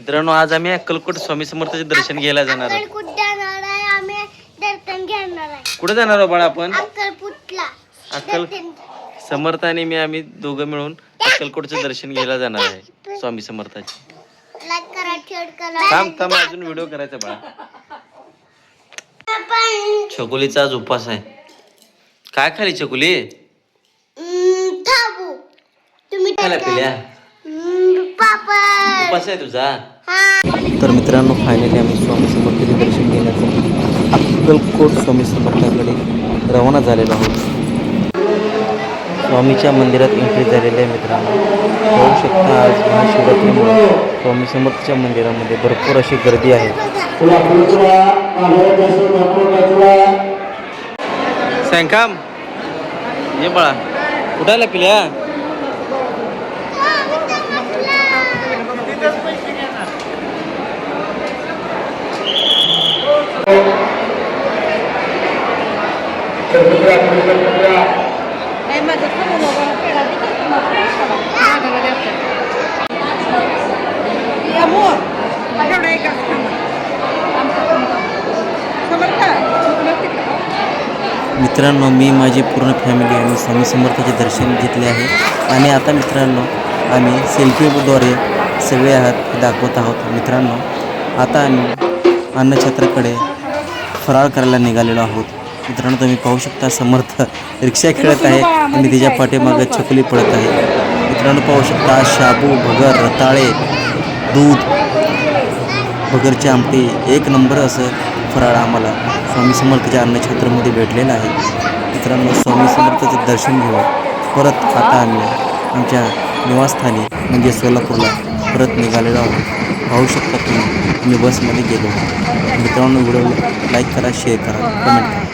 मित्रांनो, आज आम्ही अक्कलकोट स्वामी समर्थाचे दर्शन घ्यायला जाणार आहोत. कुठे जाणार आहोत बाळा आपण? अक्कल समर्थ आणि मी आम्ही दोघं मिळून अक्कलकोटचं दर्शन घ्यायला जाणार आहे स्वामी समर्थाचे. थांब अजून व्हिडिओ करायचा बाळा. चकुलीचा आज उपास आहे. काय खाली चकुली? खायला पिल्या उपास आहे तुझा. तर मित्रांनो, फायनली आम्ही स्वामी समर्थाचे दर्शन घेण्यासाठी अक्कलकोट स्वामी समर्थाकडे रवाना झालेलो आहोत. स्वामीच्या मंदिरात एंट्री झालेली आहे मित्रांनो. पाहू शकता, आज महाशिवरात्रीमुळे स्वामी समर्थच्या मंदिरामध्ये भरपूर अशी गर्दी आहे. सांगकाम ये बाळा, उठायला पिल्या. मित्रांनो, मी माझी पूर्ण फॅमिली आणि स्वामी समर्थाचे दर्शन घेतले आहे. आणि आता मित्रांनो, आम्ही सेल्फीद्वारे सगळे आहात दाखवत आहोत. मित्रांनो, आता आम्ही अन्नछत्राकडे फराळ करायला निघालेलो आहोत. मित्रांनो, तुम्ही पाहू शकता, समर्थ रिक्षा खेळत आहे आणि तिच्या पाठीमागे छकुली पडत आहे. मित्रांनो, पाहू शकता, शाबू, भगर, रताळे, दूध, भगरची आमटी, एक नंबर असं फराळ आम्हाला स्वामी समर्थाच्या अन्नछत्रामध्ये भेटलेलं आहे. मित्रांनो, स्वामी समर्थाचं दर्शन घेऊन परत आता आम्ही आमच्या निवासस्थानी म्हणजे सोलापूरला परत निघालेलो आहोत. पाहू शकता तुम्ही, आम्ही बसमध्ये गेलो. मित्रांनो, व्हिडिओ लाईक करा, शेअर करा, कमेंट करा.